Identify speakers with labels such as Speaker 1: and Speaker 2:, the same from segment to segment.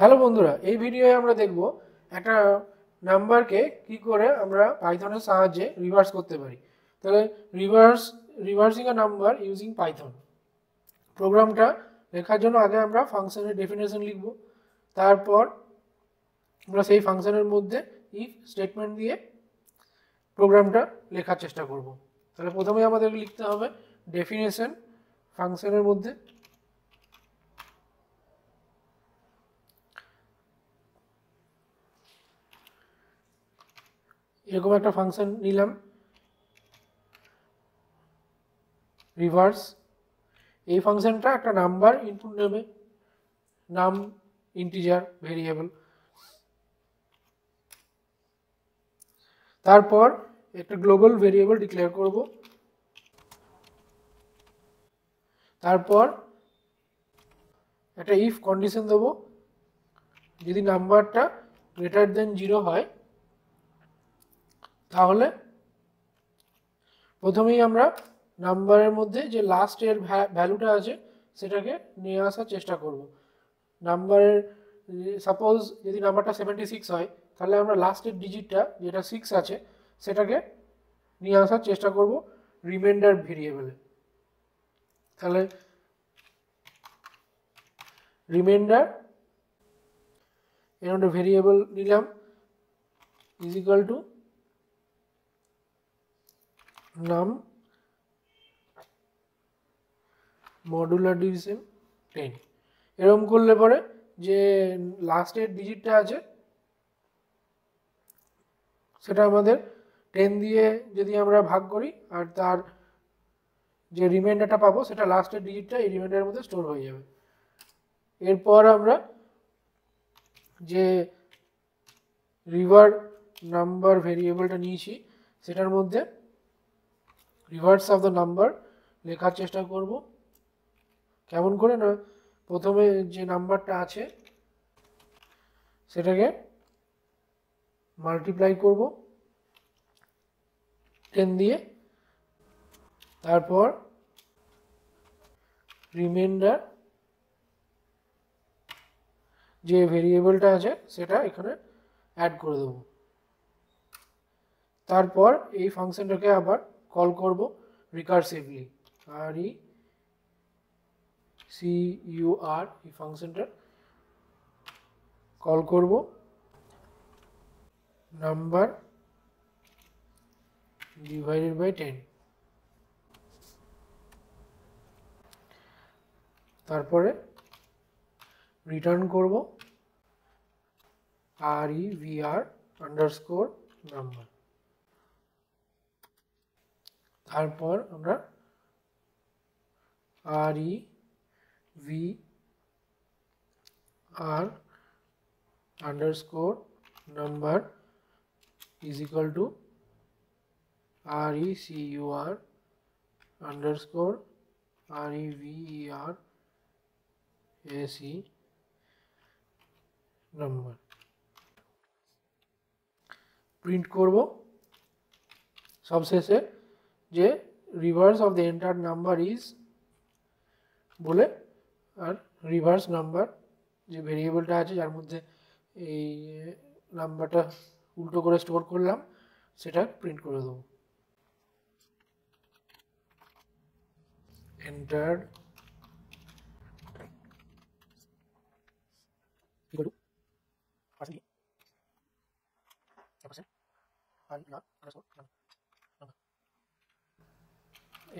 Speaker 1: Hello বন্ধুরা, এই ভিডিওয়ে আমরা দেখব একটা নাম্বারকে কি করে আমরা পাইথনের সাহায্যে রিভার্স করতে পারি। তাহলে রিভার্সিং আ নাম্বার ইউজিং পাইথন প্রোগ্রামটা লেখার জন্য আগে আমরা ফাংশনের ডেফিনেশন লিখব। তারপর আমরা সেই ফাংশনের মধ্যে ইফ স্টেটমেন্ট দিয়ে প্রোগ্রামটা লেখার চেষ্টা করব। তাহলে প্রথমেই আমাদের লিখতে হবে ডেফিনেশন ফাংশনের মধ্যে। এরকম একটা ফাংশন নিলাম রিভার্স। এই ফাংশনটা একটা নাম্বার ইনপুট নেবে, নাম ইন্টিজার ভেরিয়েবল। তারপর একটা গ্লোবাল ভেরিয়েবল ডিক্লেয়ার করব। তারপর একটা ইফ কন্ডিশন দেব, যদি নাম্বারটা গ্রেটার দেন 0 হয় তাহলে প্রথমেই আমরা নাম্বারের মধ্যে যে লাস্টের ভ্যালুটা আছে সেটাকে নিয়ে আসার চেষ্টা করব। নাম্বারের সাপোজ যদি নাম্বারটা 76 হয় তাহলে আমরা লাস্টের ডিজিটটা যেটা 6 আছে সেটাকে নিয়ে আসার চেষ্টা করব রিমাইন্ডার ভেরিয়েবলে। তাহলে রিমাইন্ডার এর একটা ভেরিয়েবল নিলাম ইজ ইকুয়াল টু নাম মডুলার ডিভিশন 10। এরকম করলে পরে যে লাস্টের ডিজিটটা আছে সেটা আমাদের 10 দিয়ে যদি আমরা ভাগ করি আর তার যে রিমাইন্ডারটা পাবো সেটা লাস্টের ডিজিটটা এই রিমাইন্ডারের মধ্যে স্টোর হয়ে যাবে। এরপর আমরা যে রিভার নাম্বার ভেরিয়েবলটা নিয়েছি সেটার মধ্যে রিভার্স অফ দ্য নাম্বার লেখার চেষ্টা করব। কেমন করে না, প্রথমে যে নাম্বারটা আছে সেটাকে মাল্টিপ্লাই করব 10 দিয়ে, তারপর রিমাইন্ডার যে ভেরিয়েবলটা আছে সেটা এখানে অ্যাড করে দেব। তারপর এই ফাংশনটাকে আবার কল করব রিকারসিভলি, আর ই সি ইউ আর, এই ফাংশনটা কল করব নাম্বার ডিভাইডেড বাই 10। তারপরে রিটার্ন করব R E V R underscore number. তারপর আমরা R E V R underscore number is equal to R E C U R underscore R E V E R S E number. Print করব সবশেষে যে reverse of the enter number is বলে, আর reverse number যে ভেরিয়েবলটা আছে যার মধ্যে এই নাম্বারটা উল্টো করে স্টোর করলাম সেটা প্রিন্ট করে দেবো। এন্টার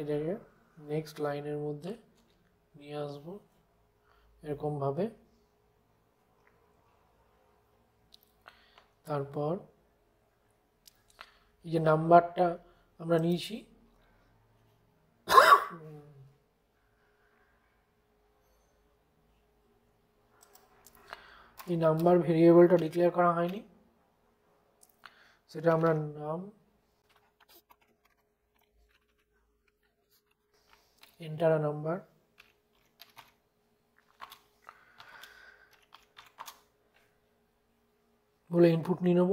Speaker 1: এটাকে নেক্সট লাইনের মধ্যে নিয়ে আসবো এরকম ভাবে। তারপর এই যে নাম্বারটা আমরা নিয়েছি এই নাম্বার ভেরিয়েবলটা ডিক্লেয়ার করা হয়নি, সেটা আমরা নাম এন্টার আ নাম্বার বলে ইনপুট নিয়ে নেব।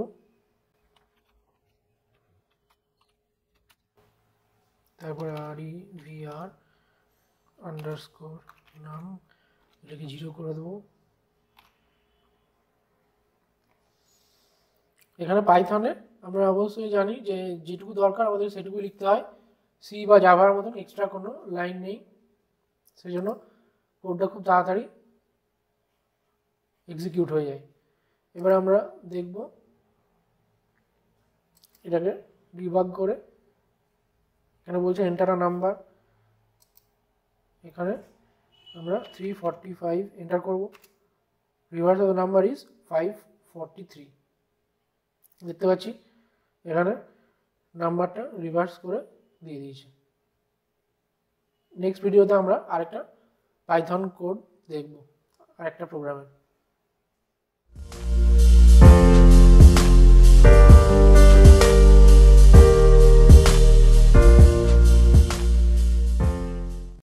Speaker 1: তারপরে আর ই ভি আর আন্ডারস্কোর নাম, এটাকে 0 করে দেবো। এখানে পাইথনে আমরা অবশ্যই জানি যে যেটুকু দরকার আমাদের সেটুকু লিখতে হয়, সি বা জাভার মতন এক্সট্রা কোনো লাইন নেই, সেই জন্য কোডটা খুব তাড়াতাড়ি এক্সিকিউট হয়ে যায়। এবার আমরা দেখব এটাকে ডিবাগ করে। এখানে বলছে এন্টার আ নাম্বার, এখানে আমরা 345 এন্টার করব। Reverse of the number is 543। দেখতে পাচ্ছি এখানে নাম্বারটা রিভার্স করে দিয়ে দিয়েছে। নেক্সট ভিডিওতে আমরা আরেকটা পাইথন কোড দেখব, আরেকটা প্রোগ্রামের।